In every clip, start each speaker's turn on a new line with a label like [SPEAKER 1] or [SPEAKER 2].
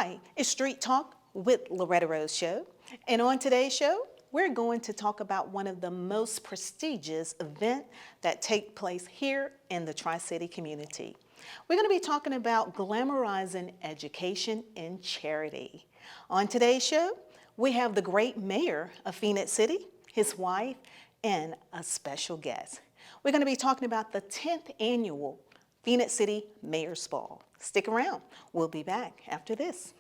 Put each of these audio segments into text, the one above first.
[SPEAKER 1] Hi, it's Street Talk with Loretta Rose Show. And on today's show, we're going to talk about one of the most prestigious events that take place here in the Tri-City community. We're going to be talking about glamorizing education and charity. On today's show, we have the great mayor of Phenix City, his wife, and a special guest. We're going to be talking about the 10th annual Phenix City Mayor's Ball. Stick around. We'll be back after this.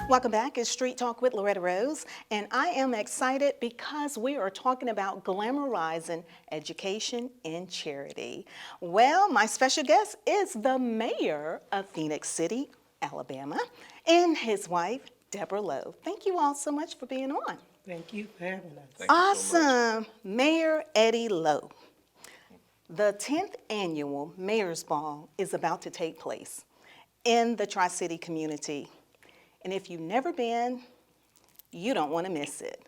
[SPEAKER 1] Welcome back. It's Street Talk with Loretta Rose, and I am excited because we are talking about glamorizing education and charity. Well, my special guest is the mayor of Phenix City, Alabama, and his wife, Deborah Lowe. Thank you all so much for being on.
[SPEAKER 2] Thank you for having us.
[SPEAKER 3] Thank you so much.
[SPEAKER 1] Awesome. Mayor Eddie Lowe. The 10th annual Mayor's Ball is about to take place in the Tri-City community. And if you've never been, you don't want to miss it.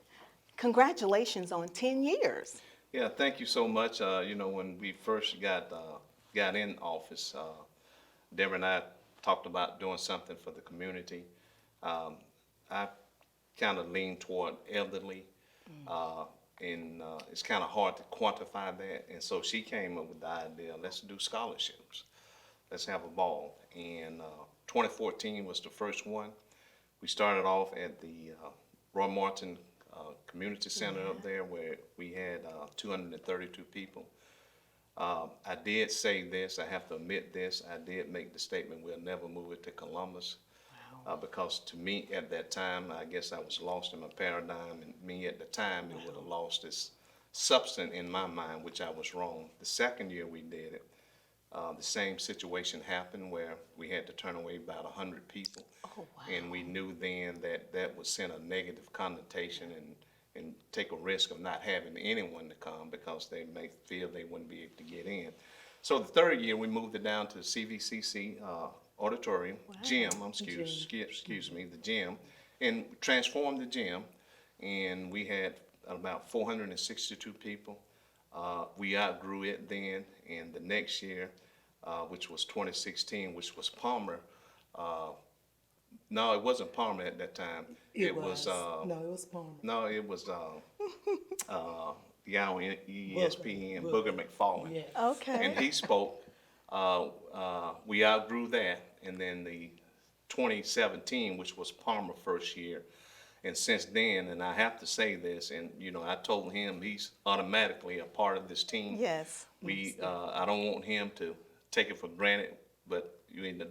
[SPEAKER 1] Congratulations on 10 years.
[SPEAKER 3] Yeah, thank you so much. When we first got in office, Deborah and I talked about doing something for the community. I kind of lean toward elderly, and it's kind of hard to quantify that. And so she came up with the idea, let's do scholarships. Let's have a ball. And 2014 was the first one. We started off at the Roy Martin Community Center up there, where we had 232 people. I did say this, I have to admit this, I did make the statement we'll never move it to Columbus.
[SPEAKER 1] Wow.
[SPEAKER 3] Because to me at that time, I guess I was lost in my paradigm, and me at the time, it would have lost its substance in my mind, which I was wrong. The second year we did it, the same situation happened where we had to turn away about 100 people.
[SPEAKER 1] Oh, wow.
[SPEAKER 3] And we knew then that that would send a negative connotation and take a risk of not having anyone to come because they may feel they wouldn't be able to get in. So the third year, we moved it down to the CVCC auditorium,
[SPEAKER 1] Wow.
[SPEAKER 3] gym, excuse me, the gym, and transformed the gym. And we had about 462 people. We outgrew it then, and the next year, which was 2016, which was Palmer. No, it wasn't Palmer at that time.
[SPEAKER 2] It was. No, it was Palmer.
[SPEAKER 3] No, it was the guy on ESPN, Booger McFarland.
[SPEAKER 2] Yes.
[SPEAKER 1] Okay.
[SPEAKER 3] And he spoke. We outgrew that, and then the 2017, which was Palmer's first year, and since then, and I have to say this, and I told him he's automatically a part of this team.
[SPEAKER 1] Yes.
[SPEAKER 3] I don't want him to take it for granted, but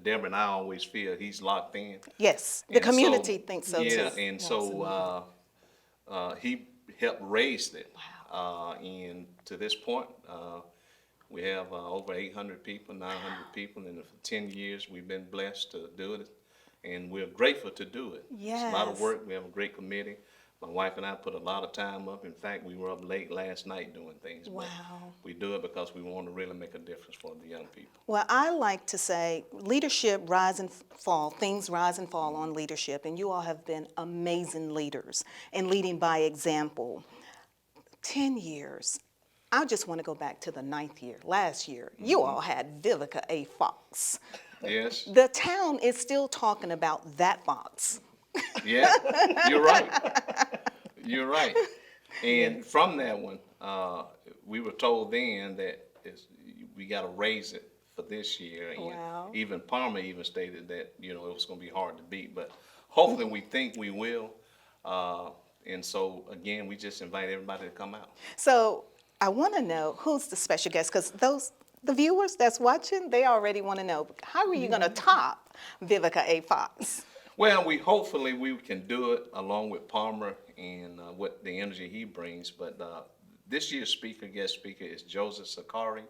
[SPEAKER 3] Deborah and I always feel he's locked in.
[SPEAKER 1] Yes. The
[SPEAKER 3] And
[SPEAKER 1] community thinks so
[SPEAKER 3] yeah,
[SPEAKER 1] too.
[SPEAKER 3] and so he helped raise it. And to this point, we have over 800 people, 900 people, and for 10 years we've been blessed to do it, and we're grateful to do it. It's a lot of
[SPEAKER 1] Yes.
[SPEAKER 3] work. We have a great committee. My wife and I put a lot of time up. In fact, we were up late last night doing things. But
[SPEAKER 1] Wow.
[SPEAKER 3] we do it because we want to really make a difference for the young people.
[SPEAKER 1] Well, I like to say leadership rise and fall. Things rise and fall on leadership, and you all have been amazing leaders and leading by example. 10 years. I just want to go back to the 9th year. Last year, you all had Vivica A. Fox.
[SPEAKER 3] Yes?
[SPEAKER 1] The town is still talking about that Fox.
[SPEAKER 3] Yeah, you're right. You're right. And from that one, we were told then that we got to raise it for this year. And
[SPEAKER 1] Wow.
[SPEAKER 3] even Palmer even stated that, it was going to be hard to beat. But hopefully we think we will. And so, again, we just invite everybody to come out.
[SPEAKER 1] So I want to know who's the special guest, because the viewers that's watching, they already want to know, how are you going to top Vivica A. Fox?
[SPEAKER 3] Well, hopefully we can do it along with Palmer and what the energy he brings. But this year's guest speaker is Joseph Sikora,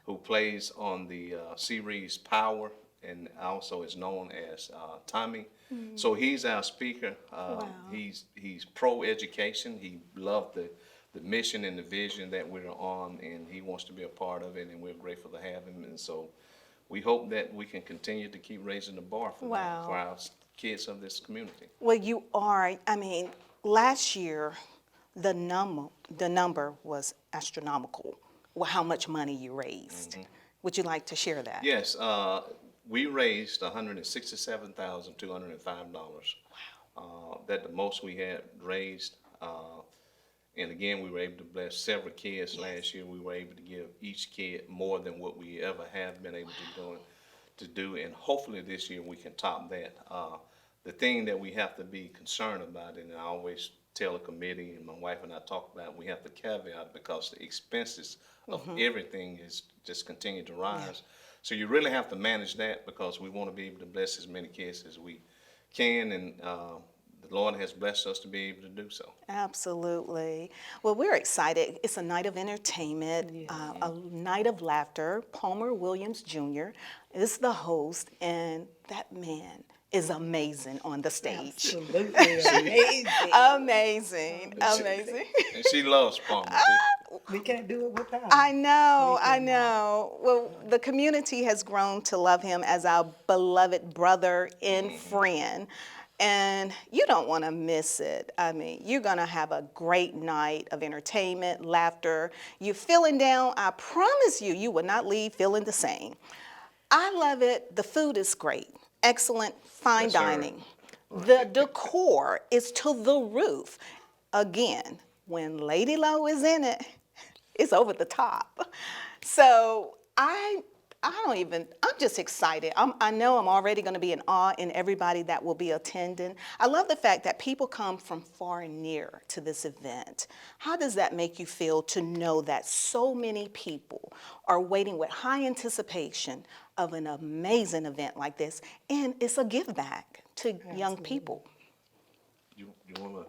[SPEAKER 3] who plays on the series Power and also is known as Tommy. So he's our speaker. He's pro-education. He loved the mission and the vision that we're on, and he wants to be a part of it, and we're grateful to have him. And so we hope that we can continue to keep raising the bar for that, for our kids of this community.
[SPEAKER 1] Well, you are. I mean, last year, the number was astronomical. Well, how much money you raised. Would you like to share that?
[SPEAKER 3] Yes, we raised $167,205. Wow. That the most we had raised. And again, we were able to bless several kids last year. We were able to give each kid more than what we ever have been able to do. And hopefully this year we can top that. The thing that we have to be concerned about, and I always tell the committee, and my wife and I talk about, we have to caveat because the expenses of everything is just continue to rise. So you really have to manage that because we want to be able to bless as many kids as we can, and the Lord has blessed us to be able to do so.
[SPEAKER 1] Absolutely. Well, we're excited. It's a night of entertainment, a night of laughter. Palmer Williams Jr. is the host, and that man is amazing on the stage.
[SPEAKER 2] Absolutely amazing.
[SPEAKER 1] Amazing.
[SPEAKER 3] And she loves Palmer too.
[SPEAKER 2] We can't do it without him.
[SPEAKER 1] I know. Well, the community has grown to love him as our beloved brother and friend. And you don't want to miss it. I mean, you're going to have a great night of entertainment, laughter. You're feeling down. I promise you, you will not leave feeling the same. I love it. The food is great. Excellent, fine dining. The decor is to the roof. Again, when Lady Lowe is in it, it's over the top. So I'm just excited. I know I'm already going to be in awe in everybody that will be attending. I love the fact that people come from far and near to this event. How does that make you feel to know that so many people are waiting with high anticipation of an amazing event like this? And it's a give back to young people.
[SPEAKER 3] You want to?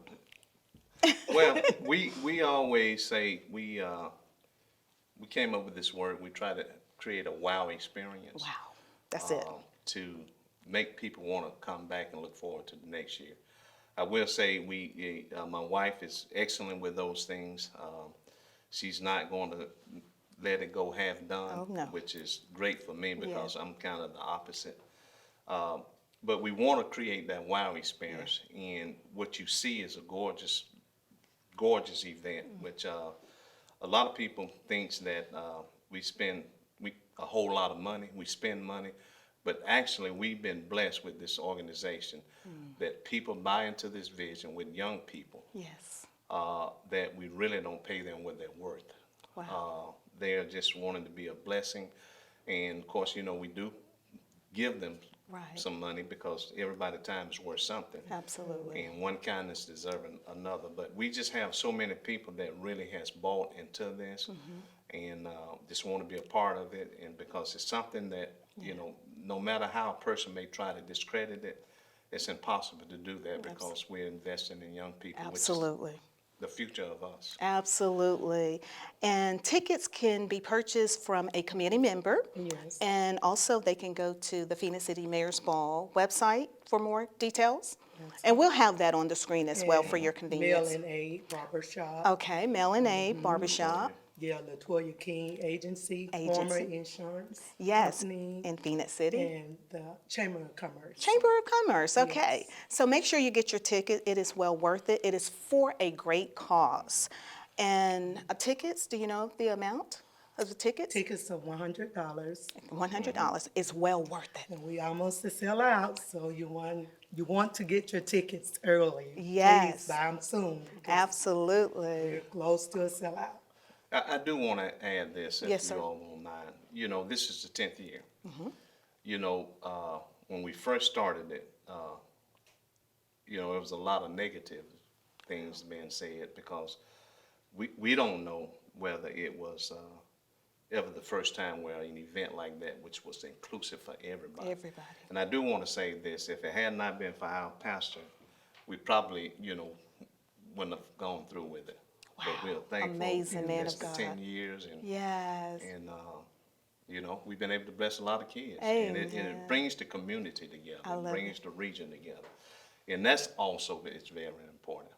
[SPEAKER 3] Well, we always say we came up with this word. We try to create a wow experience.
[SPEAKER 1] Wow, that's it.
[SPEAKER 3] To make people want to come back and look forward to the next year. I will say my wife is excellent with those things. She's not going to let it go half done, which is great for me because I'm kind of the opposite. But we want to create that wow experience, and what you see is a gorgeous event, which a lot of people thinks that we spend a whole lot of money, we spend money, but actually we've been blessed with this organization that people buy into this vision with young people.
[SPEAKER 1] Yes.
[SPEAKER 3] that we really don't pay them what they're worth.
[SPEAKER 1] Wow.
[SPEAKER 3] They're just wanting to be a blessing. And of course, you know, we do give them
[SPEAKER 1] Right.
[SPEAKER 3] some money because everybody's time is worth something.
[SPEAKER 1] Absolutely.
[SPEAKER 3] And one kindness deserving another. But we just have so many people that really has bought into this and just want to be a part of it. And because it's something that, you know, no matter how a person may try to discredit it, it's impossible to do that because we're investing in young people,
[SPEAKER 1] Absolutely.
[SPEAKER 3] which is the future of us.
[SPEAKER 1] Absolutely. And tickets can be purchased from a committee member.
[SPEAKER 2] Yes.
[SPEAKER 1] And also they can go to the Phoenix City Mayor's Ball website for more details. And we'll have that on the screen as well for your convenience.
[SPEAKER 2] Mail and Aid Barbershop.
[SPEAKER 1] Okay, Mail and Aid Barbershop.
[SPEAKER 2] Yeah, Latoya King Agency, former insurance
[SPEAKER 1] Yes,
[SPEAKER 2] company,
[SPEAKER 1] in Phoenix City.
[SPEAKER 2] and the Chamber of Commerce.
[SPEAKER 1] Chamber of Commerce, okay. So make sure you get your ticket. It is well worth it. It is for a great cause. And tickets, do you know the amount of the tickets?
[SPEAKER 2] Tickets are $100,
[SPEAKER 1] $100 is well worth it.
[SPEAKER 2] and we almost to sell out, so you want to get your tickets early.
[SPEAKER 1] Yes.
[SPEAKER 2] Please buy them soon.
[SPEAKER 1] Absolutely.
[SPEAKER 2] We're close to a sellout.
[SPEAKER 3] I do want to add this, if
[SPEAKER 1] Yes,
[SPEAKER 3] you
[SPEAKER 1] sir.
[SPEAKER 3] all won't mind. You know, this is the 10th year. You know, when we first started it, you know, there was a lot of negative things being said because we don't know whether it was ever the first time where an event like that, which was inclusive for everybody.
[SPEAKER 1] Everybody.
[SPEAKER 3] And I do want to say this, if it had not been for our pastor, we probably, you know, wouldn't have gone through with it. But we're thankful.
[SPEAKER 1] Amazing man
[SPEAKER 3] It's
[SPEAKER 1] of
[SPEAKER 3] the
[SPEAKER 1] God.
[SPEAKER 3] 10 years and
[SPEAKER 1] Yes.
[SPEAKER 3] you know, we've been able to bless a lot of kids. And
[SPEAKER 1] Amen.
[SPEAKER 3] it brings the community together.
[SPEAKER 1] I love
[SPEAKER 3] It brings the region together. And that's also, it's very important.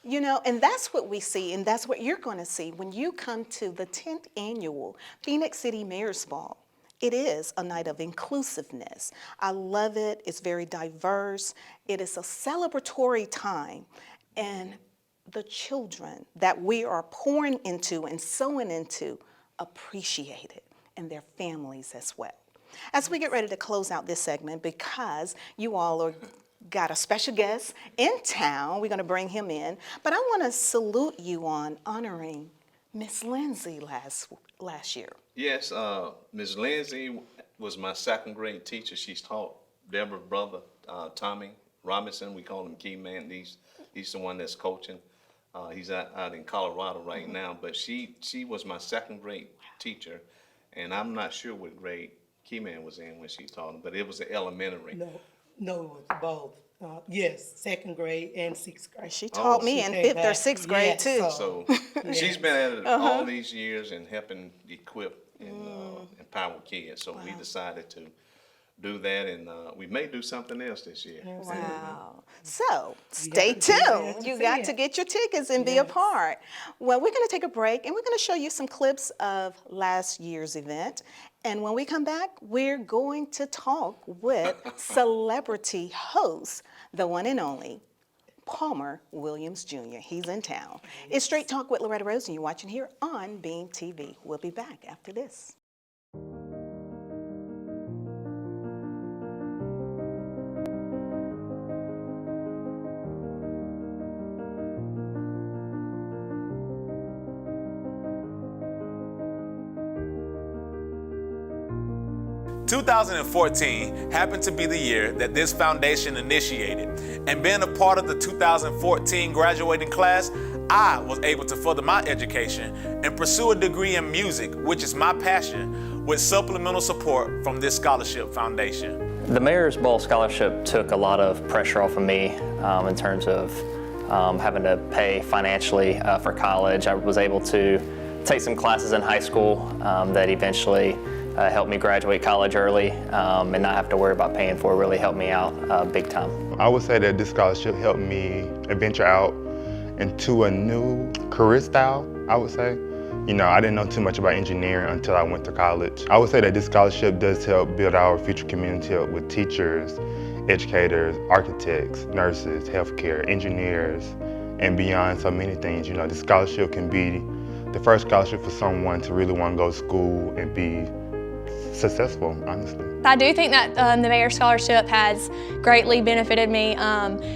[SPEAKER 1] You know, and that's what we see, and that's what you're going to see when you come to the 10th annual Phoenix City Mayor's Ball. It is a night of inclusiveness. I love it. It's very diverse. It is a celebratory time. And the children that we are pouring into and sowing into appreciate it, and their families as well. As we get ready to close out this segment, because you all are got a special guest in town, we're going to bring him in, but I want to salute you on honoring Miss Lindsay last year.
[SPEAKER 3] Yes, Ms. Lindsay was my second grade teacher. She's taught Deborah's brother, Tommy Robinson. We call him Key Man. He's the one that's coaching. He's out in Colorado right now, but she was my second grade teacher, and I'm not sure what grade Keyman was in when she taught him, but it was the elementary.
[SPEAKER 2] No, it was both. Yes, second grade and sixth grade.
[SPEAKER 1] She taught me in
[SPEAKER 2] came
[SPEAKER 1] 5th or
[SPEAKER 2] back.
[SPEAKER 1] 6th grade
[SPEAKER 2] Yes,
[SPEAKER 1] too.
[SPEAKER 3] So she's been at it all these years and helping equip and empower kids. So we decided to do that, and we may do something else this year.
[SPEAKER 1] Wow. So stay
[SPEAKER 2] have to be there
[SPEAKER 1] tuned.
[SPEAKER 2] to
[SPEAKER 1] You
[SPEAKER 2] see
[SPEAKER 1] got
[SPEAKER 2] it.
[SPEAKER 1] to get your tickets and be a part. Well, we're going to take a break, and we're going to show you some clips of last year's event. And when we come back, we're going to talk with celebrity host, the one and only Palmer Williams Jr. He's in town. It's Straight Talk with Loretta Rose, and you're watching here on Beam TV. We'll be back after this.
[SPEAKER 4] 2014 happened to be the year that this foundation initiated, and being a part of the 2014 graduating class, I was able to further my education and pursue a degree in music, which is my passion, with supplemental support from this scholarship foundation.
[SPEAKER 5] The Mayor's Ball Scholarship took a lot of pressure off of me in terms of having to pay financially for college. I was able to take some classes in high school that eventually helped me graduate college early and not have to worry about paying for it. Really helped me out big time.
[SPEAKER 6] I would say that this scholarship helped me venture out into a new career style, I would say. You know, I didn't know too much about engineering until I went to college. I would say that this scholarship does help build our future community up with teachers, educators, architects, nurses, healthcare, engineers, and beyond so many things. You know, this scholarship can be the first scholarship for someone to really want to go to school and be successful, honestly.
[SPEAKER 7] I do think that the Mayor's Scholarship has greatly benefited me.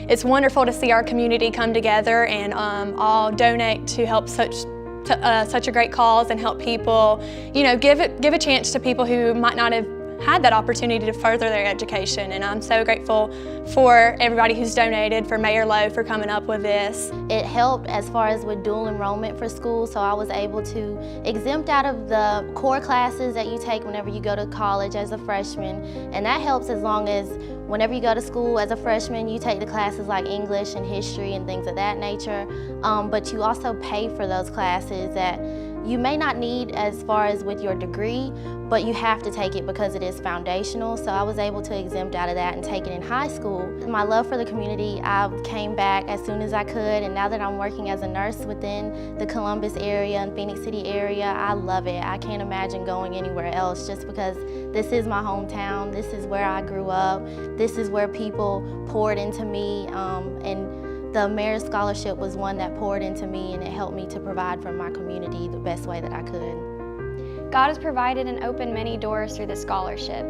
[SPEAKER 7] It's wonderful to see our community come together and all donate to help such a great cause and help people, give a chance to people who might not have had that opportunity to further their education. And I'm so grateful for everybody who's donated, for Mayor Lowe for coming up with this.
[SPEAKER 8] It helped as far as with dual enrollment for school, so I was able to exempt out of the core classes that you take whenever you go to college as a freshman. And that helps as long as whenever you go to school as a freshman, you take the classes like English and history and things of that nature. But you also pay for those classes that you may not need as far as with your degree, but you have to take it because it is foundational. So I was able to exempt out of that and take it in high school. My love for the community, I came back as soon as I could, and now that I'm working as a nurse within the Columbus area and Phenix City area, I love it. I can't imagine going anywhere else just because this is my hometown, this is where I grew up, this is where people poured into me, and the Mayor's Scholarship was one that poured into me, and it helped me to provide for my community the best way that I could.
[SPEAKER 9] God has provided and opened many doors through this scholarship.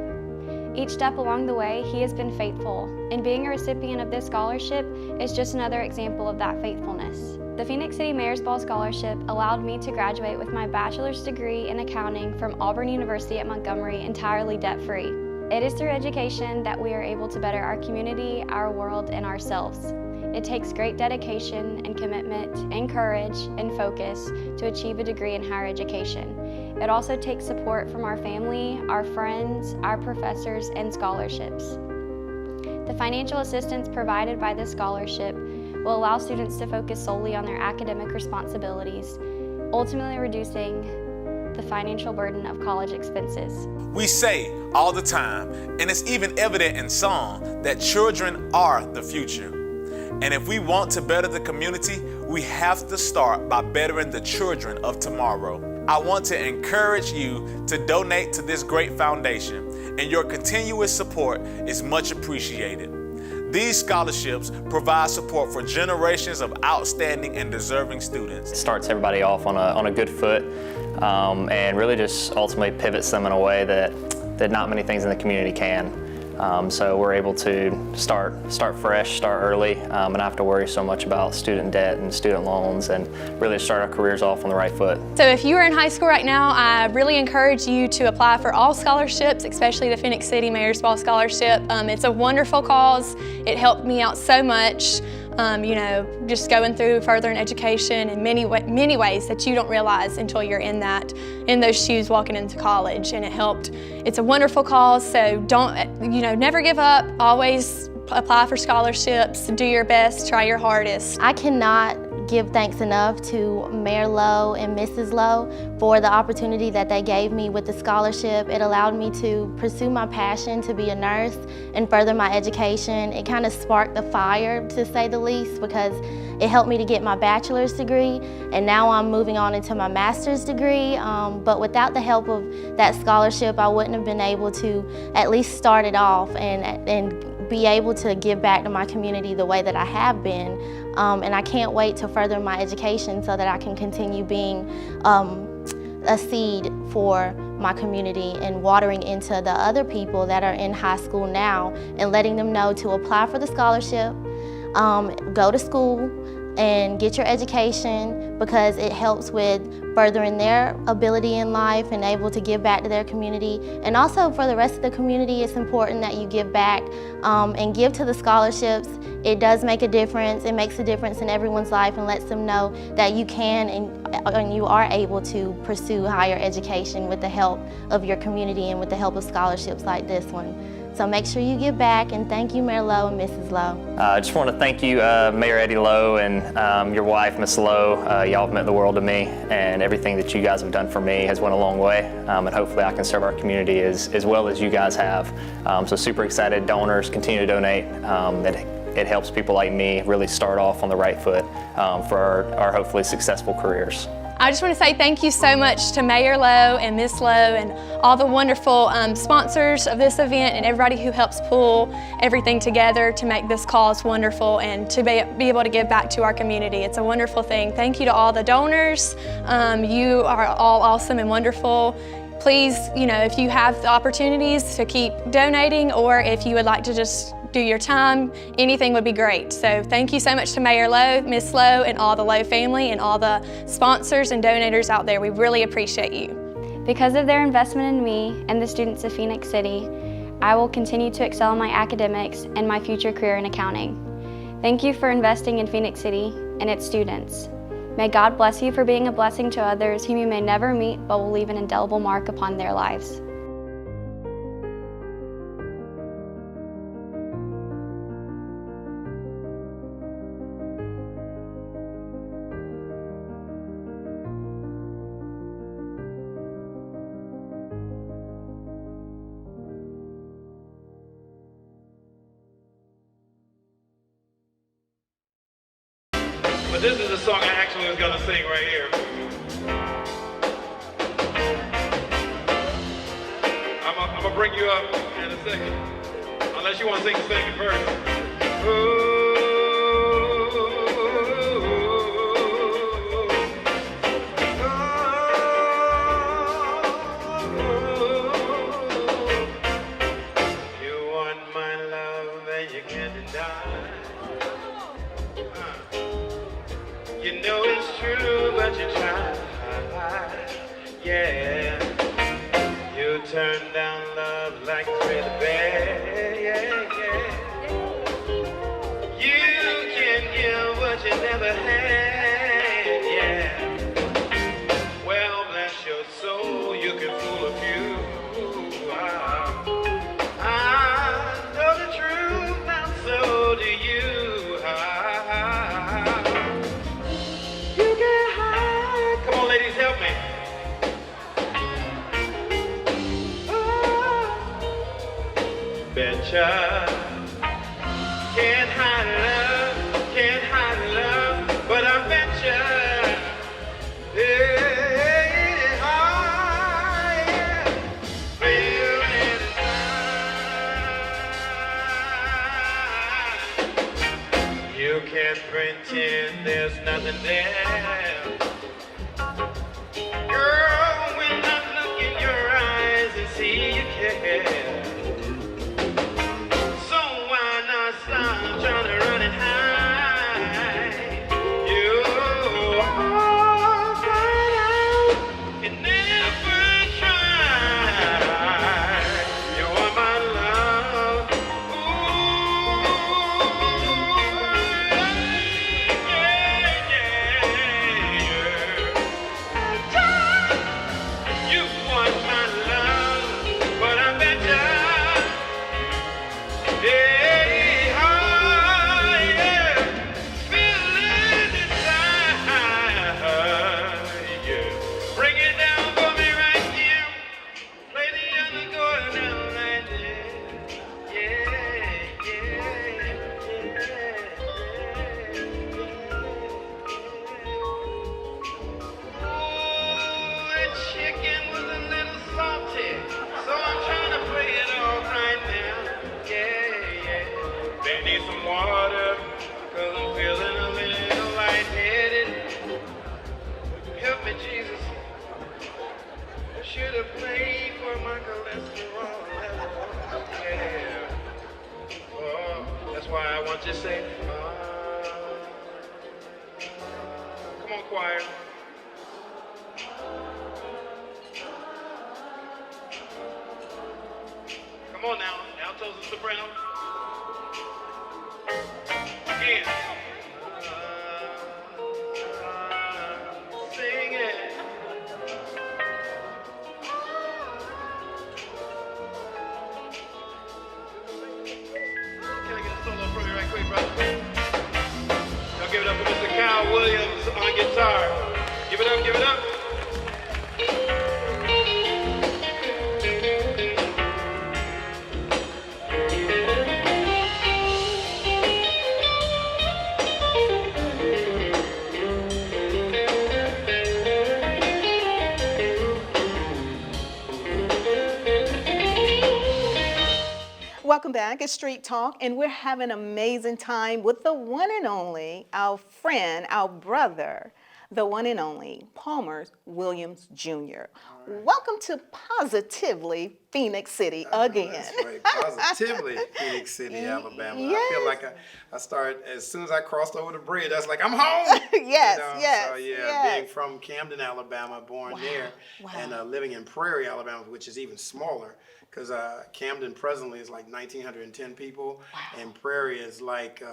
[SPEAKER 9] Each step along the way, He has been faithful, and being a recipient of this scholarship is just another example of that faithfulness. The Phenix City Mayor's Ball Scholarship allowed me to graduate with my bachelor's degree in accounting from Auburn University at Montgomery entirely debt-free. It is through education that we are able to better our community, our world, and ourselves. It takes great dedication and commitment and courage and focus to achieve a degree in higher education. It also takes support from our family, our friends, our professors, and scholarships. The financial assistance provided by this scholarship will allow students to focus solely on their academic responsibilities, ultimately reducing the financial burden of college expenses.
[SPEAKER 4] We say all the time, and it's even evident in song, that children are the future. And if we want to better the community, we have to start by bettering the children of tomorrow. I want to encourage you to donate to this great foundation, and your continuous support is much appreciated. These scholarships provide support for generations of outstanding and deserving students.
[SPEAKER 5] It starts everybody off on a good foot, and really just ultimately pivots them in a way that not many things in the community can. So we're able to start fresh, start early, and not have to worry so much about student debt and student loans, and really start our careers off on the right foot.
[SPEAKER 7] So if you are in high school right now, I really encourage you to apply for all scholarships, especially the Phenix City Mayor's Ball Scholarship. It's a wonderful cause. It helped me out so much. Just going through furthering education in many ways that you don't realize until you're in those shoes walking into college, and it helped. It's a wonderful cause, so never give up. Always apply for scholarships, do your best, try your hardest.
[SPEAKER 8] I cannot give thanks enough to Mayor Lowe and Mrs. Lowe for the opportunity that they gave me with the scholarship. It allowed me to pursue my passion to be a nurse and further my education. It kind of sparked the fire, to say the least, because it helped me to get my bachelor's degree, and now I'm moving on into my master's degree. But without the help of that scholarship, I wouldn't have been able to at least start it off and be able to give back to my community the way that I have been. And I can't wait to further my education so that I can continue being a seed for my community and watering into the other people that are in high school now and letting them know to apply for the scholarship, go to school, and get your education, because it helps with furthering their ability in life and able to give back to their community. And also for the rest of the community, it's important that you give back and give to the scholarships. It does make a difference. It makes a difference in everyone's life and lets them know that you can and you are able to pursue higher education with the help of your community and with the help of scholarships like this one. So make sure you give back, and thank you, Mayor Lowe and Mrs. Lowe.
[SPEAKER 5] I just want to thank you, Mayor Eddie Lowe, and your wife, Miss Lowe. Y'all have meant the world to me, and everything that you guys have done for me has went a long way, and hopefully I can serve our community as well as you guys have. So super excited. Donors continue to donate. It helps people like me really start off on the right foot for our hopefully successful careers.
[SPEAKER 7] I just want to say thank you so much to Mayor Lowe and Miss Lowe and all the wonderful sponsors of this event and everybody who helps pull everything together to make this cause wonderful and to be able to give back to our community. It's a wonderful thing. Thank you to all the donors. You are all awesome and wonderful. please, if you have the opportunities to keep donating, or if you would like to just do your time, anything would be great. So thank you so much to Mayor Lowe, Miss Lowe, and all the Lowe family and all the sponsors and donators out there. We really appreciate you.
[SPEAKER 9] Because of their investment in me and the students of Phenix City, I will continue to excel in my academics and my future career in accounting. Thank you for investing in Phenix City and its students. May God bless you for being a blessing to others whom you may never meet but will leave an indelible mark upon their lives.
[SPEAKER 4] But this is the song I actually was gonna sing right here. I'm gonna bring you up in a second, unless you want to sing the second verse. You want my love and you can't deny. You know it's true, but you try. Yeah. You turn down love like it's really bad. Yeah, yeah. You can give what you never had. Yeah. Well, bless your soul, you can fool a few. I know the truth, now so do you. Come on, ladies, help me. Betcha. Can't hide love, but I betcha. Yeah, feel it inside. You can't pretend there's nothing there. Girl, when I look in your eyes and see you care. So why not stop trying to run and hide? You all find out and never try. You are my love. Ooh, yeah, yeah, yeah. You want my love, but I bet ya. Yeah, oh, yeah. Feel it inside. Yeah. Bring it down for me right here. Play the other chord down right there. Yeah, yeah, yeah. Ooh, that chicken was a little salty, so I'm trying to play it all right now. Yeah, yeah. They need some water, cause I'm feeling a little lightheaded. Help me, Jesus. Should have prayed for my cholesterol level. Yeah. Oh, that's why I want you to say, come on, choir. Come on now, altos and sopranos. Again. Sing it. Can I get a solo from you right quick, brother? Y'all give it up for Mr. Kyle Williams on guitar. Give it up, give it up.
[SPEAKER 1] Welcome back. It's Street Talk, and we're having an amazing time with the one and only, our friend, our brother, the one and only Palmer Williams Jr. Welcome to Positively Phenix City again.
[SPEAKER 10] That's right, Positively Phenix City, Alabama. I feel like I started, as soon as I crossed over the bridge, I was like, I'm home.
[SPEAKER 1] Yes,
[SPEAKER 10] You know?
[SPEAKER 1] yes,
[SPEAKER 10] So yeah,
[SPEAKER 1] yes.
[SPEAKER 10] being from Camden, Alabama, born there, and living in Prairie, Alabama, which is even smaller, because Camden presently is like 1,910 people, and Prairie is like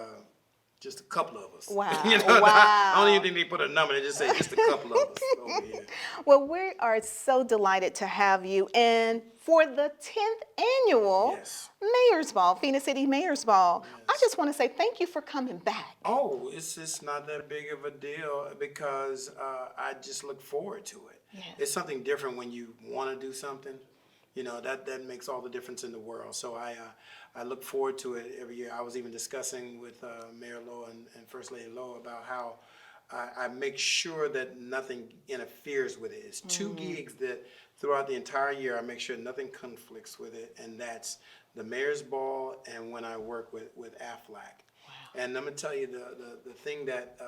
[SPEAKER 10] just a couple of us.
[SPEAKER 1] Wow.
[SPEAKER 10] You know,
[SPEAKER 1] Wow.
[SPEAKER 10] I don't even think they put a number. They just say just a couple of us over here.
[SPEAKER 1] Well, we are so delighted to have you. And for the 10th annual Mayor's Ball, Phoenix City Mayor's Ball, I just want to say thank you for coming back.
[SPEAKER 10] Oh, it's not that big of a deal because I just look forward to it.
[SPEAKER 1] Yes.
[SPEAKER 10] It's something different when you want to do something. You know, that makes all the difference in the world. So I look forward to it every year. I was even discussing with Mayor Lowe and First Lady Lowe about how I make sure that nothing interferes with it. It's two gigs that throughout the entire year I make sure nothing conflicts with it, and that's the Mayor's Ball and when I work with AFLAC. Wow. And I'm going to tell you the thing that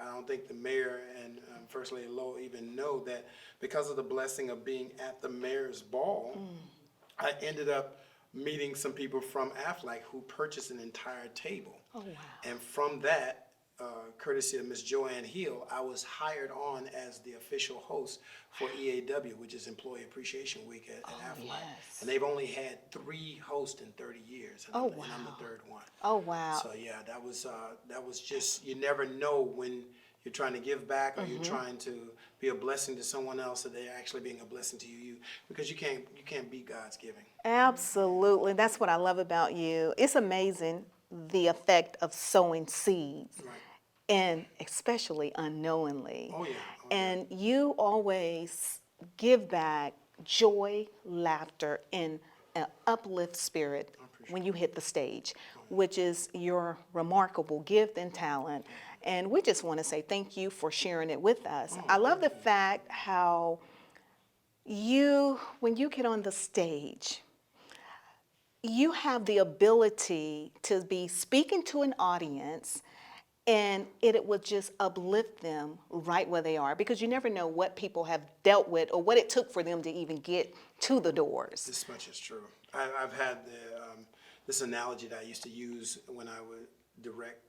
[SPEAKER 10] I don't think the mayor and First Lady Lowe even know, that because of the blessing of being at the Mayor's Ball, I ended up meeting some people from AFLAC who purchased an entire table.
[SPEAKER 1] Oh, wow.
[SPEAKER 10] And from that, courtesy of Miss Joanne Hill, I was hired on as the official host for EAW, which is Employee Appreciation Week at AFLAC.
[SPEAKER 1] Yes.
[SPEAKER 10] And they've only had 3 hosts in 30 years, and, and I'm the 3rd one.
[SPEAKER 1] Oh, wow.
[SPEAKER 10] So yeah, that was just, you never know when you're trying to give back or you're trying to be a blessing to someone else, that they're actually being a blessing to you, because you can't beat God's giving.
[SPEAKER 1] Absolutely. That's what I love about you. It's amazing the effect of sowing seeds.
[SPEAKER 10] Right.
[SPEAKER 1] And especially unknowingly.
[SPEAKER 10] Oh, yeah.
[SPEAKER 1] And you always give back joy, laughter, and an uplift spirit when you hit the stage, which is your remarkable gift and talent. And we just want to say thank you for sharing it with us. I love the fact how when you get on the stage, you have the ability to be speaking to an audience, and it would just uplift them right where they are, because you never know what people have dealt with or what it took for them to even get to the doors.
[SPEAKER 10] This much is true. I've had this analogy that I used to use when I would direct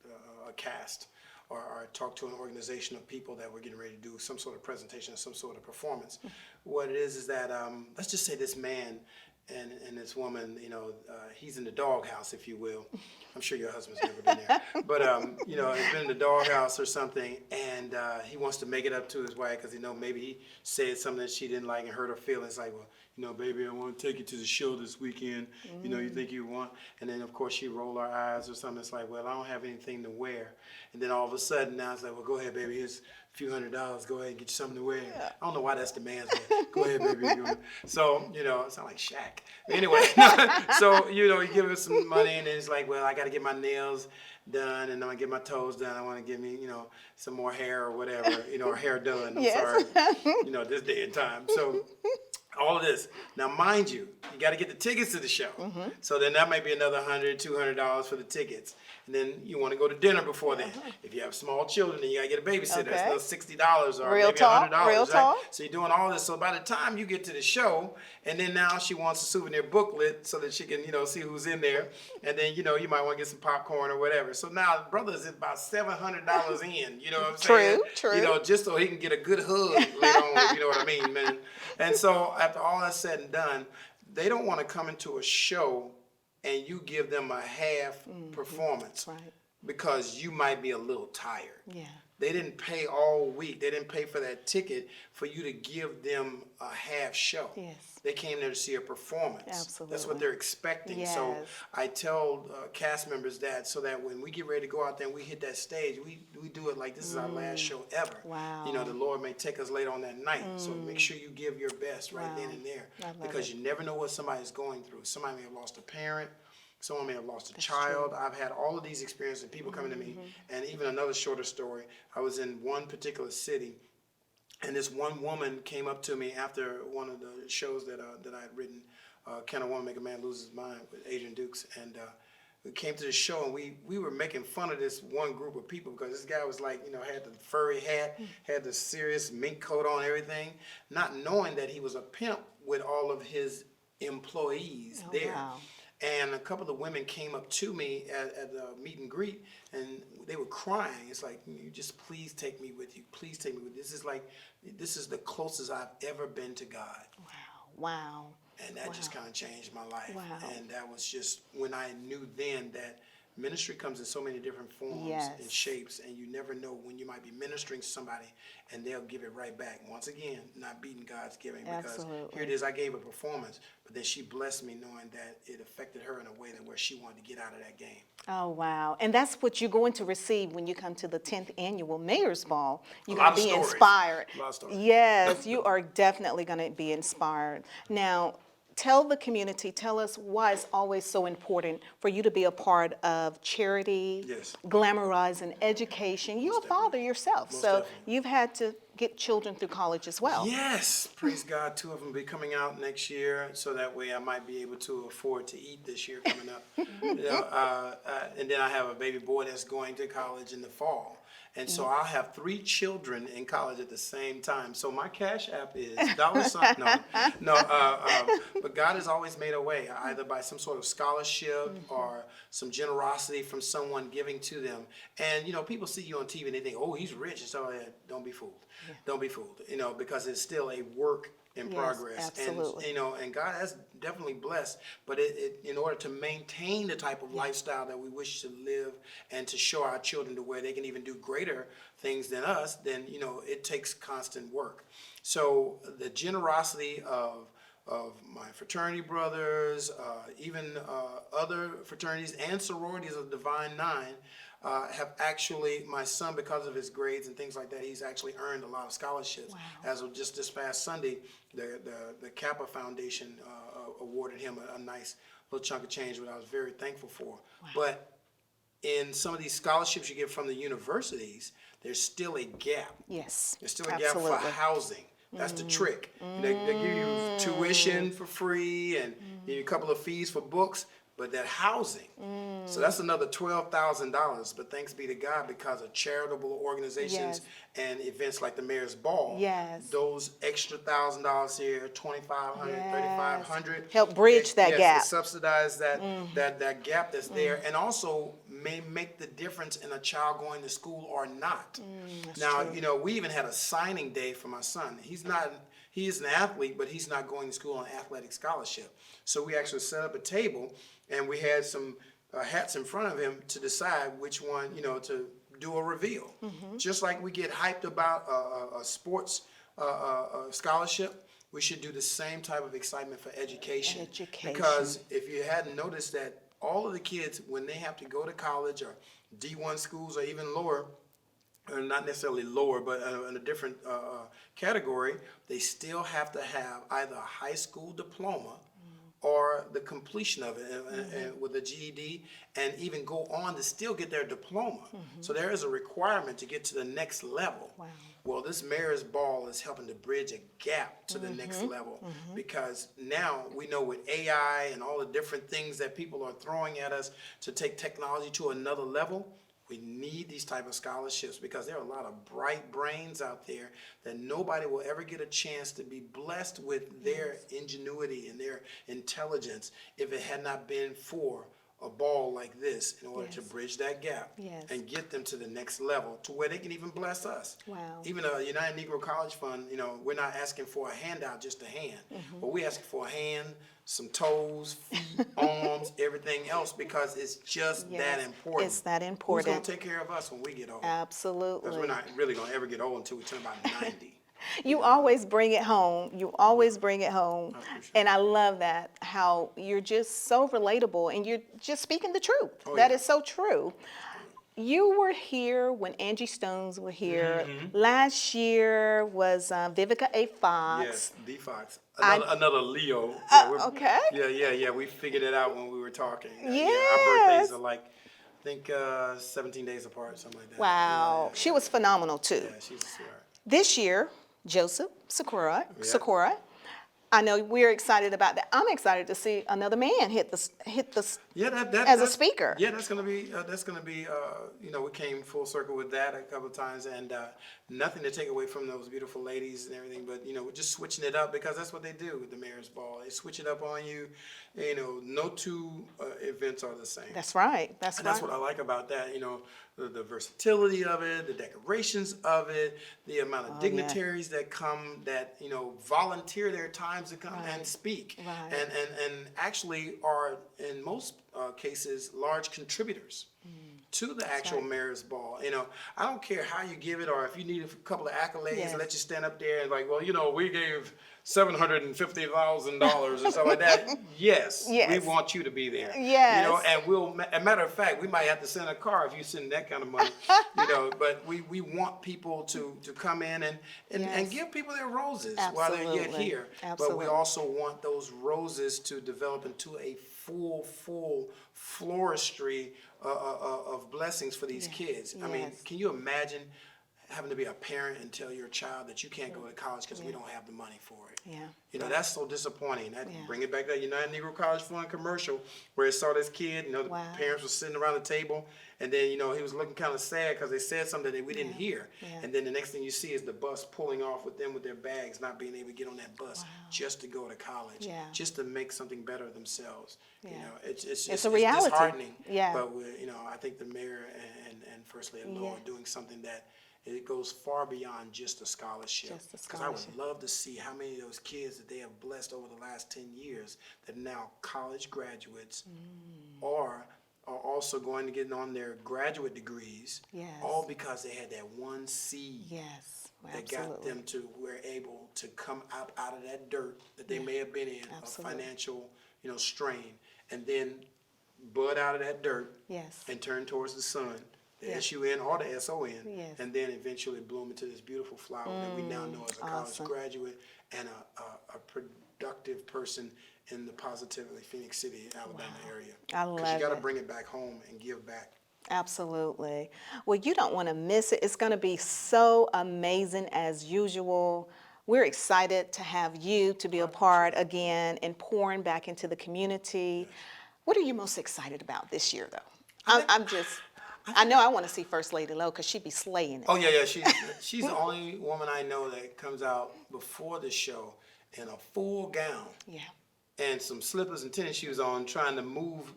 [SPEAKER 10] a cast or talk to an organization of people that were getting ready to do some sort of presentation or some sort of performance. What it is that, let's just say this man and this woman, you know, he's in the doghouse, if you will. I'm sure your husband's never been there. But, you know, he's been in the doghouse or something, and he wants to make it up to his wife because, you know, maybe he said something that she didn't like and hurt her feelings. Like, well, you know, baby, I want to take you to the show this weekend. You know, you think you want? And then, of course, she roll her eyes or something. It's like, well, I don't have anything to wear. And then all of a sudden, now it's like, well, go ahead, baby. Here's a few $100s. Go ahead and get you something to wear. Yeah. I don't know why that's the man's way. Go ahead, baby. So, you know, it sounds like Shaq. Anyway, so, you know, you give her some money, and then it's like, well, I got to get my nails done, and I'm going to get my toes done. I want to give me, you know, some more hair or whatever, you know, or hair done. I'm sorry. You know, this day and time. So all of this. Now, mind you, you got to get the tickets to the show. So then that might be another $100, $200 for the tickets. And then you want to go to dinner before then. If you have small children, then you got to get a babysitter. That's another $60 or maybe $100.
[SPEAKER 1] Real talk.
[SPEAKER 10] So you're doing all this. So by the time you get to the show, and then now she wants a souvenir booklet so that she can, you know, see who's in there. And then, you know, you might want to get some popcorn or whatever. So now, brother's about $700 in, you know what I'm saying?
[SPEAKER 1] True.
[SPEAKER 10] You know, just so he can get a good hug later on, if you know what I mean, man. And so after all that's said and done, they don't want to come into a show and you give them a half performance because you might be a little tired.
[SPEAKER 1] Yeah.
[SPEAKER 10] They didn't pay all week. They didn't pay for that ticket for you to give them a half show.
[SPEAKER 1] Yes.
[SPEAKER 10] They came there to see a performance.
[SPEAKER 1] Absolutely.
[SPEAKER 10] That's what they're expecting.
[SPEAKER 1] Yes.
[SPEAKER 10] So I tell cast members that so that when we get ready to go out there and we hit that stage, we do it like this is our last show ever.
[SPEAKER 1] Wow.
[SPEAKER 10] You know, the Lord may take us later on that night. So make sure you give your best right then and there. Because you never know what somebody's going through. Somebody may have lost a parent. Someone may have lost a child. I've had all of these experiences, people coming to me. And even another shorter story, I was in one particular city, and this one woman came up to me after one of the shows that I had written, Can a Woman Make a Man Lose His Mind, with Adrian Dukes. And we came to the show and we were making fun of this one group of people because this guy was like, had the furry hat, had the serious mink coat on, everything, not knowing that he was a pimp with all of his employees there.
[SPEAKER 1] Wow.
[SPEAKER 10] And a couple of women came up to me at the meet and greet, and they were crying. It's like, you just please take me with you. Please take me with you. This is the closest I've ever been to God.
[SPEAKER 1] Wow.
[SPEAKER 10] And that just kind of changed my life.
[SPEAKER 1] Wow.
[SPEAKER 10] And that was just when I knew then that ministry comes in so many different forms
[SPEAKER 1] Yes.
[SPEAKER 10] and shapes, and you never know when you might be ministering to somebody and they'll give it right back. Once again, not beating God's giving, because
[SPEAKER 1] Absolutely.
[SPEAKER 10] here it is, I gave a performance, but then she blessed me knowing that it affected her in a way that where she wanted to get out of that game.
[SPEAKER 1] Oh, wow. And that's what you're going to receive when you come to the 10th Annual Mayor's Ball. You're
[SPEAKER 10] lot
[SPEAKER 1] going to be
[SPEAKER 10] of stories.
[SPEAKER 1] inspired.
[SPEAKER 10] A lot of stories.
[SPEAKER 1] Yes, you are definitely going to be inspired. Now, tell the community, tell us why it's always so important for you to be a part of charity,
[SPEAKER 10] Yes.
[SPEAKER 1] glamorizing education. You're a father yourself,
[SPEAKER 10] Most
[SPEAKER 1] so
[SPEAKER 10] definitely.
[SPEAKER 1] you've had to get children through college as well.
[SPEAKER 10] Yes, praise God. 2 of them will be coming out next year, so that way I might be able to afford to eat this year coming up. And then I have a baby boy that's going to college in the fall. And so I'll have 3 children in college at the same time. So my Cash App is $sign. But God has always made a way, either by some sort of scholarship or some generosity from someone giving to them. And people see you on TV and they think, oh, he's rich and stuff like that. Don't be fooled. Don't be fooled. Because it's still a work in
[SPEAKER 1] Yes,
[SPEAKER 10] progress.
[SPEAKER 1] absolutely.
[SPEAKER 10] And and God has definitely blessed, but in order to maintain the type of lifestyle that we wish to live and to show our children to where they can even do greater things than us, then it takes constant work. So the generosity of my fraternity brothers, even other fraternities and sororities of Divine Nine, have actually, my son, because of his grades and things like that, he's actually earned a lot of scholarships.
[SPEAKER 1] Wow.
[SPEAKER 10] As of just this past Sunday, the Kappa Foundation awarded him a nice little chunk of change, which I was very thankful for. But in some of these scholarships you get from the universities, there's still a gap.
[SPEAKER 1] Yes,
[SPEAKER 10] There's still a
[SPEAKER 1] absolutely.
[SPEAKER 10] gap for housing. That's the trick. They give you tuition for free and give you a couple of fees for books, but that housing. So that's another $12,000. But thanks be to God, because of charitable organizations and events like the Mayor's Ball,
[SPEAKER 1] Yes.
[SPEAKER 10] those extra $1,000 here, $2,500,
[SPEAKER 1] Yes.
[SPEAKER 10] $3,500,
[SPEAKER 1] Help bridge that gap.
[SPEAKER 10] It subsidize that gap that's there, and also may make the difference in a child going to school or not. Now, we even had a signing day for my son. He is an athlete, but he's not going to school on athletic scholarship. So we actually set up a table, and we had some hats in front of him to decide which one, to do a reveal. Just like we get hyped about a sports scholarship, we should do the same type of excitement for education. Because if you hadn't noticed that all of the kids, when they have to go to college or D1 schools or even lower, or not necessarily lower, but in a different category, they still have to have either a high school diploma or the completion of it with a GED, and even go on to still get their diploma. So there is a requirement to get to the next level.
[SPEAKER 1] Wow.
[SPEAKER 10] Well, this Mayor's Ball is helping to bridge a gap to the next level, because now we know with AI and all the different things that people are throwing at us to take technology to another level, we need these type of scholarships, because there are a lot of bright brains out there that nobody will ever get a chance to be blessed with their ingenuity and their intelligence if it had not been for a ball like this, in order to bridge that gap and get them to the next level to where they can even bless us.
[SPEAKER 1] Wow.
[SPEAKER 10] Even a United Negro College Fund, we're not asking for a handout, just a hand, but we're asking for a hand, some toes, feet, arms, everything else, because it's just that important.
[SPEAKER 1] It's that important.
[SPEAKER 10] Who's going to take care of us when we get old?
[SPEAKER 1] Absolutely.
[SPEAKER 10] Because we're not really going to ever get old until we turn about 90.
[SPEAKER 1] You always bring it home. You always bring it home. And I love that, how you're just so relatable and you're just speaking the truth. That is so true. You were here when Angie Stones were here. Last year was Vivica A. Fox.
[SPEAKER 10] Yes, D. Fox. Another Leo.
[SPEAKER 1] Okay.
[SPEAKER 10] Yeah. We figured it out when we were talking. Our
[SPEAKER 1] Yes.
[SPEAKER 10] birthdays are like, I think 17 days apart, something like that.
[SPEAKER 1] Wow. She was phenomenal too.
[SPEAKER 10] Yeah, she's a sweetheart.
[SPEAKER 1] This year, Joseph Sikora, I know we're excited about that. I'm excited to see another man hit the
[SPEAKER 10] Yeah,
[SPEAKER 1] as a speaker.
[SPEAKER 10] Yeah, that's gonna be you know, we came full circle with that a couple of times, and nothing to take away from those beautiful ladies and everything, but you know, we're just switching it up because that's what they do with the Mayor's Ball. They switch it up on you. You know, no two events are the same.
[SPEAKER 1] That's right. That's
[SPEAKER 10] And
[SPEAKER 1] right.
[SPEAKER 10] that's what I like about that, you know, the versatility of it, the decorations of it, the amount of dignitaries that come, that, you know, volunteer their times to come and speak.
[SPEAKER 1] Right.
[SPEAKER 10] And actually are, in most cases, large contributors to the actual Mayor's Ball. You know, I don't care how you give it, or if you need a couple of accolades,
[SPEAKER 1] Yes.
[SPEAKER 10] let you stand up there and like, well, you know, we gave $750,000 or something like that. Yes,
[SPEAKER 1] Yes.
[SPEAKER 10] we want you to be there.
[SPEAKER 1] Yes.
[SPEAKER 10] You know, and we'll, a matter of fact, we might have to send a car if you send that kind of money. You know, but we want people to come in and
[SPEAKER 1] Yes.
[SPEAKER 10] give people their roses while they're yet
[SPEAKER 1] Absolutely.
[SPEAKER 10] here.
[SPEAKER 1] Absolutely.
[SPEAKER 10] But we also want those roses to develop into a full floristry of blessings for these kids. I mean,
[SPEAKER 1] Yes.
[SPEAKER 10] can you imagine having to be a parent and tell your child that you can't go to college because we don't have the money for it?
[SPEAKER 1] Yeah.
[SPEAKER 10] You know, that's so disappointing. That
[SPEAKER 1] Yeah.
[SPEAKER 10] bring it back to that United Negro College Fund commercial where it saw this kid, you know, the
[SPEAKER 1] Wow.
[SPEAKER 10] parents were sitting around the table, and then, you know, he was looking kind of sad because they said something that we didn't hear.
[SPEAKER 1] Yeah.
[SPEAKER 10] And then the next thing you see is the bus pulling off with them with their bags, not being able to get on that bus just to go to college,
[SPEAKER 1] Yeah.
[SPEAKER 10] just to make something better of themselves. You
[SPEAKER 1] Yeah.
[SPEAKER 10] know, it's
[SPEAKER 1] a reality.
[SPEAKER 10] disheartening.
[SPEAKER 1] Yeah.
[SPEAKER 10] But you know, I think the mayor and First Lady Lowe are doing something that it goes far beyond just a scholarship.
[SPEAKER 1] Just a
[SPEAKER 10] Because I would
[SPEAKER 1] scholarship.
[SPEAKER 10] love to see how many of those kids that they have blessed over the last 10 years that are now college graduates or are also going to get on their graduate degrees,
[SPEAKER 1] Yes.
[SPEAKER 10] all because they had that one seed
[SPEAKER 1] Yes.
[SPEAKER 10] that got
[SPEAKER 1] Absolutely.
[SPEAKER 10] them to were able to come out of that dirt that they may have been in,
[SPEAKER 1] Absolutely.
[SPEAKER 10] a financial, you know, strain, and then bud out of that dirt
[SPEAKER 1] Yes.
[SPEAKER 10] and turn towards the sun, the
[SPEAKER 1] Yes.
[SPEAKER 10] S-U-N or the S-O-N,
[SPEAKER 1] Yes.
[SPEAKER 10] and then eventually bloom into this beautiful flower that we now know as a college
[SPEAKER 1] awesome.
[SPEAKER 10] graduate and a productive person in the positively Phenix City, Alabama area.
[SPEAKER 1] I
[SPEAKER 10] Because
[SPEAKER 1] love
[SPEAKER 10] you got to
[SPEAKER 1] it.
[SPEAKER 10] bring it back home and give back.
[SPEAKER 1] Absolutely. Well, you don't want to miss it. It's going to be so amazing as usual. We're excited to have you to be a part again and pouring back into the community. What are you most excited about this year, though? I know I want to see First Lady Lowe because she'd be slaying it.
[SPEAKER 10] Oh yeah, she's the only woman I know that comes out before the show in a full gown
[SPEAKER 1] Yeah.
[SPEAKER 10] and some slippers and tennis shoes on, trying to move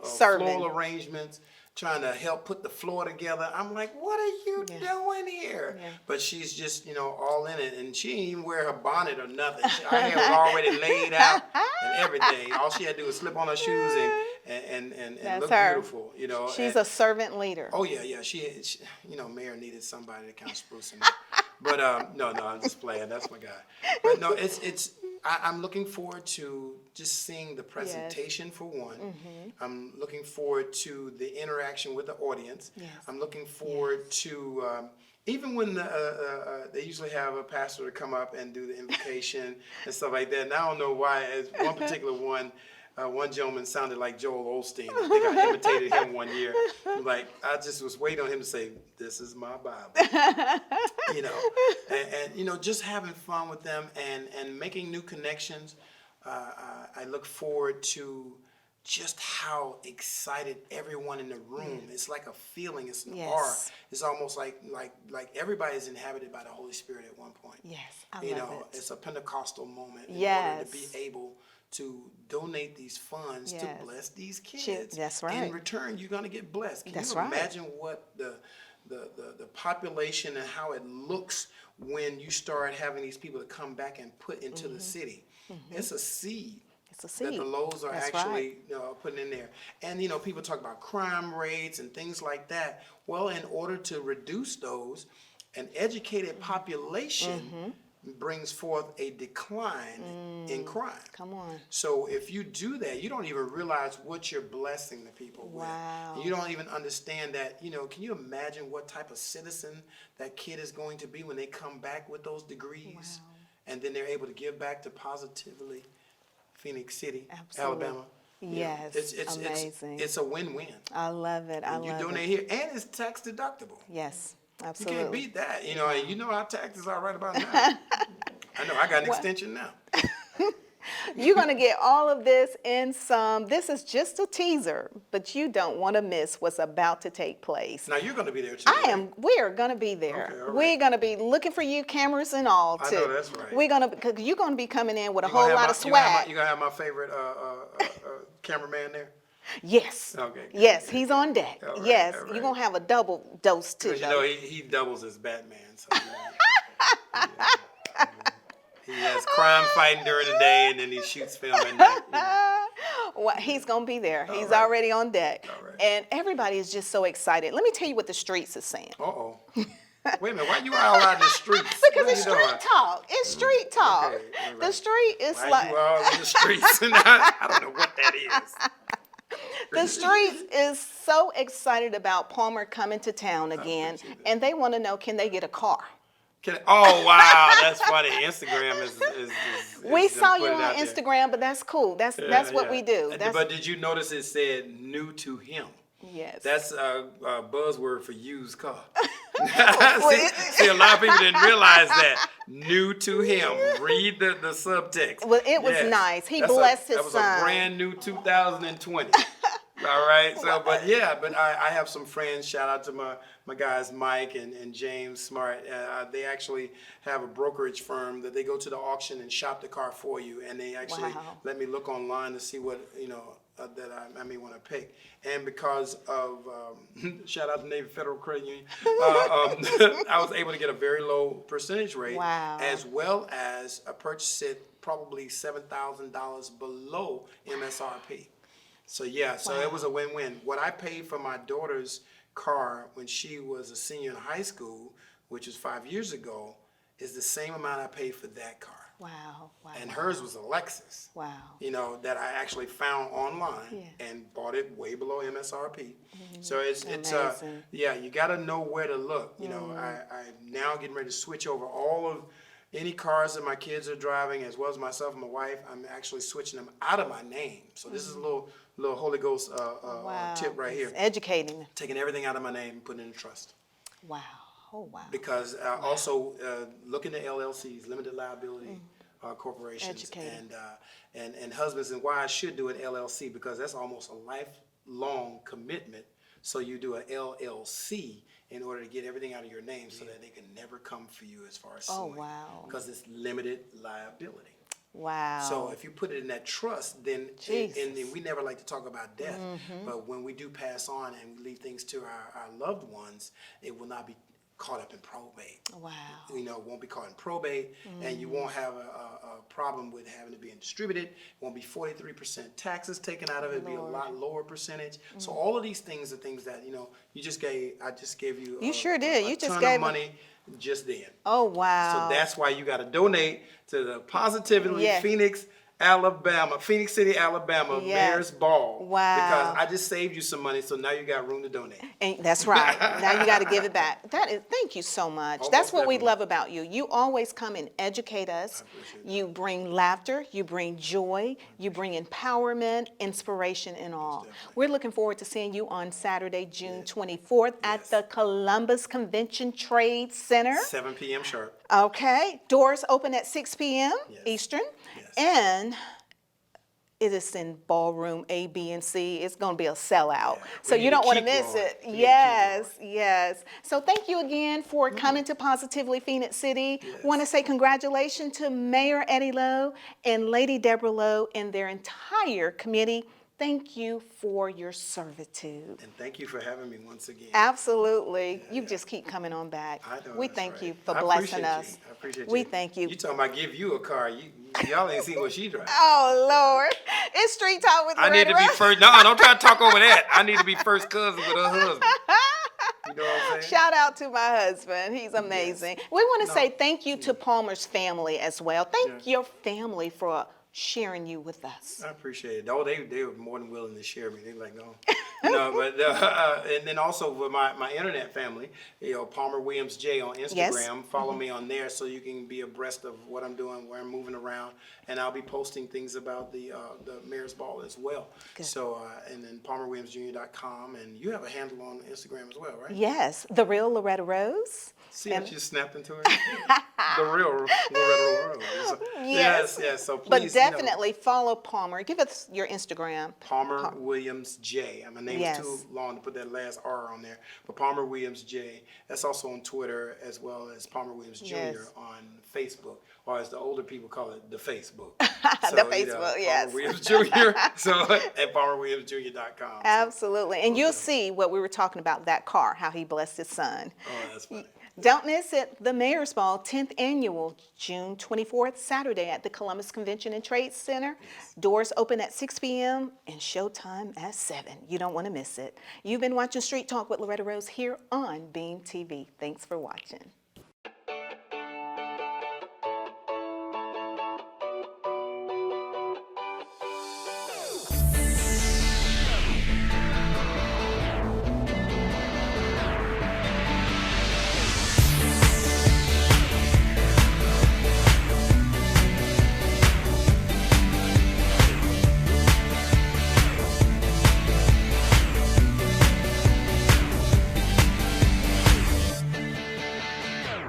[SPEAKER 1] Serving.
[SPEAKER 10] floral arrangements, trying to help put the floor together. I'm like, what are you doing here?
[SPEAKER 1] Yeah.
[SPEAKER 10] But she's just, you know, all in it, and she didn't even wear her bonnet or nothing. Her hair was already laid out and everything. All she had to do was slip on her shoes and
[SPEAKER 1] That's
[SPEAKER 10] look
[SPEAKER 1] her.
[SPEAKER 10] beautiful, you know.
[SPEAKER 1] She's
[SPEAKER 10] and,
[SPEAKER 1] a servant leader.
[SPEAKER 10] Oh yeah. She, you know, Mayor needed somebody to kind of spruce him up. But no, I'm just playing. That's my guy. But no, I'm looking forward to just seeing the presentation for one. I'm looking forward to the interaction with the audience.
[SPEAKER 1] Yes.
[SPEAKER 10] I'm looking forward to even when they usually have a pastor to come up and do the invocation and stuff like that. And I don't know why, as one particular one. One gentleman sounded like Joel Osteen. I think I imitated him one year. Like, I just was waiting on him to say, "This is my Bible." You know, and you know, just having fun with them and making new connections. I look forward to just how excited everyone in the room. It's like a feeling. It's an aura. It's almost like everybody is inhabited by the Holy Spirit at one point.
[SPEAKER 1] Yes, I
[SPEAKER 10] You
[SPEAKER 1] love
[SPEAKER 10] know,
[SPEAKER 1] it.
[SPEAKER 10] it's a Pentecostal moment in order
[SPEAKER 1] Yes.
[SPEAKER 10] to be able to donate these funds to
[SPEAKER 1] Yes.
[SPEAKER 10] bless these kids.
[SPEAKER 1] That's right.
[SPEAKER 10] In return, you're going to get blessed. Can
[SPEAKER 1] That's
[SPEAKER 10] you
[SPEAKER 1] right.
[SPEAKER 10] imagine what the population and how it looks when you start having these people to come back and put into the city? It's a seed.
[SPEAKER 1] It's a seed.
[SPEAKER 10] That the Lowes are
[SPEAKER 1] That's
[SPEAKER 10] actually
[SPEAKER 1] right.
[SPEAKER 10] putting in there. And, you know, people talk about crime rates and things like that. Well, in order to reduce those, an educated population brings forth a decline in crime.
[SPEAKER 1] Come on.
[SPEAKER 10] So if you do that, you don't even realize what you're blessing the people
[SPEAKER 1] Wow.
[SPEAKER 10] with. You don't even understand that, you know, can you imagine what type of citizen that kid is going to be when they come back with those degrees? And then they're able to give back to positively Phenix City,
[SPEAKER 1] Absolutely.
[SPEAKER 10] Alabama. You know,
[SPEAKER 1] Yes, amazing.
[SPEAKER 10] It's a win-win.
[SPEAKER 1] I love it. I
[SPEAKER 10] And you
[SPEAKER 1] love
[SPEAKER 10] donate
[SPEAKER 1] it.
[SPEAKER 10] here, and it's tax deductible.
[SPEAKER 1] Yes,
[SPEAKER 10] You
[SPEAKER 1] absolutely.
[SPEAKER 10] can't beat that, you know. And you know our taxes are right about now. I know I got an extension now.
[SPEAKER 1] You're going to get all of this and some. This is just a teaser, but you don't want to miss what's about to take place.
[SPEAKER 10] Now, you're going to be there, too.
[SPEAKER 1] I am. We are going to be there.
[SPEAKER 10] Okay, all right.
[SPEAKER 1] We're going to be looking for you, cameras and all, too.
[SPEAKER 10] I know that's right.
[SPEAKER 1] We're going to, because you're going to be coming in with a whole lot of swag.
[SPEAKER 10] You going to have my favorite cameraman there?
[SPEAKER 1] Yes.
[SPEAKER 10] Okay.
[SPEAKER 1] Yes, he's on deck.
[SPEAKER 10] All right,
[SPEAKER 1] Yes,
[SPEAKER 10] all right.
[SPEAKER 1] you're going to have a double dose, too.
[SPEAKER 10] Because, you know, he doubles as Batman. So, he has crime fighting during the day, and then he shoots film at night. You know.
[SPEAKER 1] Well, he's going to be there. He's
[SPEAKER 10] right.
[SPEAKER 1] already on deck.
[SPEAKER 10] All right.
[SPEAKER 1] And everybody is just so excited. Let me tell you what the streets is saying.
[SPEAKER 10] Uh-oh. Wait a minute. Why you all out in the streets?
[SPEAKER 1] Because
[SPEAKER 10] What are
[SPEAKER 1] it's
[SPEAKER 10] you
[SPEAKER 1] street
[SPEAKER 10] doing?
[SPEAKER 1] talk. It's street talk.
[SPEAKER 10] Okay, all right.
[SPEAKER 1] The street is
[SPEAKER 10] Why
[SPEAKER 1] like
[SPEAKER 10] you all in the streets? I don't know what that is.
[SPEAKER 1] the streets is so excited about Palmer coming to town again,
[SPEAKER 10] appreciate that.
[SPEAKER 1] and they want to know, can they get a car?
[SPEAKER 10] Oh, wow. That's funny. Instagram is
[SPEAKER 1] We saw
[SPEAKER 10] put
[SPEAKER 1] you
[SPEAKER 10] it
[SPEAKER 1] on
[SPEAKER 10] out there.
[SPEAKER 1] Instagram, but that's cool. That's what we do.
[SPEAKER 10] But did you notice it said new to him?
[SPEAKER 1] Yes.
[SPEAKER 10] That's a buzzword for used car. see, a lot of people didn't realize that. New to him. Read the subtext.
[SPEAKER 1] Well, it was
[SPEAKER 10] Yes.
[SPEAKER 1] nice. He
[SPEAKER 10] That's
[SPEAKER 1] blessed his
[SPEAKER 10] That was
[SPEAKER 1] son.
[SPEAKER 10] a brand new 2020. All right. So, but I have some friends. Shout out to my guys Mike and James Smart. They actually have a brokerage firm that they go to the auction and shop the car for you, and they actually let me look online to see what that I may want to pick. And because of shout out to Navy Federal Credit Union, I was able to get a very low percentage rate, as well as purchase it probably $7,000 below MSRP. So so it was a win-win. What I paid for my daughter's car when she was a senior in high school, which was 5 years ago, is the same amount I paid for that car.
[SPEAKER 1] Wow.
[SPEAKER 10] And hers was a Lexus.
[SPEAKER 1] Wow.
[SPEAKER 10] That I actually found online and bought it way below MSRP. So it's
[SPEAKER 1] Amazing.
[SPEAKER 10] you got to know where to look. I'm now getting ready to switch over all of any cars that my kids are driving, as well as myself and my wife. I'm actually switching them out of my name. So this is a little Holy Ghost tip right here.
[SPEAKER 1] It's educating.
[SPEAKER 10] Taking everything out of my name and putting it in trust.
[SPEAKER 1] Wow. Oh, wow.
[SPEAKER 10] Because also look into LLCs, limited liability corporations,
[SPEAKER 1] Educating.
[SPEAKER 10] and husbands and wives should do an LLC, because that's almost a lifelong commitment. So you do an LLC in order to get everything out of your name, so that they can never come for you as far as suing.
[SPEAKER 1] Oh, wow.
[SPEAKER 10] Because it's limited liability.
[SPEAKER 1] Wow.
[SPEAKER 10] So if you put it in that trust, then and we never like to talk about death, but when we do pass on and we leave things to our loved ones, it will not be caught up in probate.
[SPEAKER 1] Wow.
[SPEAKER 10] It won't be caught in probate, and you won't have a problem with having it being distributed. It won't be 43% taxes taken out of it. It'll be a lot lower percentage. So all of these things are things that I just gave you.
[SPEAKER 1] You sure did. You just
[SPEAKER 10] ton
[SPEAKER 1] gave
[SPEAKER 10] of money just then.
[SPEAKER 1] Oh, wow.
[SPEAKER 10] So that's why you got to donate to the Positively Phenix City, Alabama Mayor's Ball.
[SPEAKER 1] Wow.
[SPEAKER 10] Because I just saved you some money, so now you got room to donate.
[SPEAKER 1] And that's right. Now you got to give it back. Thank you so much.
[SPEAKER 10] Oh,
[SPEAKER 1] That's
[SPEAKER 10] most
[SPEAKER 1] what we
[SPEAKER 10] definitely.
[SPEAKER 1] love about you. You always come and educate us. You bring laughter, you bring joy, you bring empowerment, inspiration, and all. We're looking forward to seeing you on Saturday, June 24th at the Columbus Convention Trade Center.
[SPEAKER 10] 7 p.m. sharp.
[SPEAKER 1] Okay. Doors open at 6 p.m. Eastern. And it is in ballroom A, B, and C. It's going to be a sellout. So you don't want to miss it. Yes. So thank you again for coming to Positively Phoenix City. Want to say congratulations to Mayor Eddie Lowe and Lady Deborah Lowe and their entire committee. Thank you for your servitude.
[SPEAKER 10] And thank you for having me once again.
[SPEAKER 1] Absolutely. You just keep coming on back.
[SPEAKER 10] I know,
[SPEAKER 1] We
[SPEAKER 10] that's
[SPEAKER 1] thank
[SPEAKER 10] right.
[SPEAKER 1] you for
[SPEAKER 10] I
[SPEAKER 1] blessing
[SPEAKER 10] appreciate
[SPEAKER 1] us.
[SPEAKER 10] you. I appreciate you.
[SPEAKER 1] We thank you.
[SPEAKER 10] You talking about give you a car. Y'all ain't seen what she drives.
[SPEAKER 1] Oh, Lord. It's Street Talk with
[SPEAKER 10] I need to be first. No, don't try to talk over that. I need to be first cousin with her husband. You know what I'm saying?
[SPEAKER 1] Shout out to my husband. He's amazing. We want to say thank you to Palmer's family as well. Thank your family for sharing you with us.
[SPEAKER 10] I appreciate it. Oh, they were more than willing to share me. They were like, no. But and then also with my internet family, Palmer Williams J on Instagram.
[SPEAKER 1] Yes.
[SPEAKER 10] Follow me on there so you can be abreast of what I'm doing, where I'm moving around, and I'll be posting things about the Mayor's Ball as well.
[SPEAKER 1] Good.
[SPEAKER 10] So and then PalmerWilliamsJr.com, and you have a handle on Instagram as well, right?
[SPEAKER 1] Yes, the real Loretta Rose.
[SPEAKER 10] See, I just snapped into it. The real Loretta Rose.
[SPEAKER 1] Yes.
[SPEAKER 10] Yes. So
[SPEAKER 1] But
[SPEAKER 10] please,
[SPEAKER 1] definitely follow Palmer. Give us your Instagram.
[SPEAKER 10] Palmer Williams J. My name
[SPEAKER 1] Yes.
[SPEAKER 10] is too long to put that last R on there, but Palmer Williams J. That's also on Twitter as well as Palmer Williams Jr.
[SPEAKER 1] Yes.
[SPEAKER 10] on Facebook, or as the older people call it, the Facebook.
[SPEAKER 1] The Facebook, yes.
[SPEAKER 10] Palmer Williams Jr. So at palmerwilliamsjr.com.
[SPEAKER 1] Absolutely. And you'll see what we were talking about, that car, how he blessed his son.
[SPEAKER 10] Oh, that's funny.
[SPEAKER 1] Don't miss it. The Mayor's Ball, 10th Annual, June 24th, Saturday at the Columbus Convention and Trade Center. Doors open at 6 p.m. and showtime at 7. You don't want to miss it. You've been watching Street Talk with Loretta Rose here on Beam TV. Thanks for watching.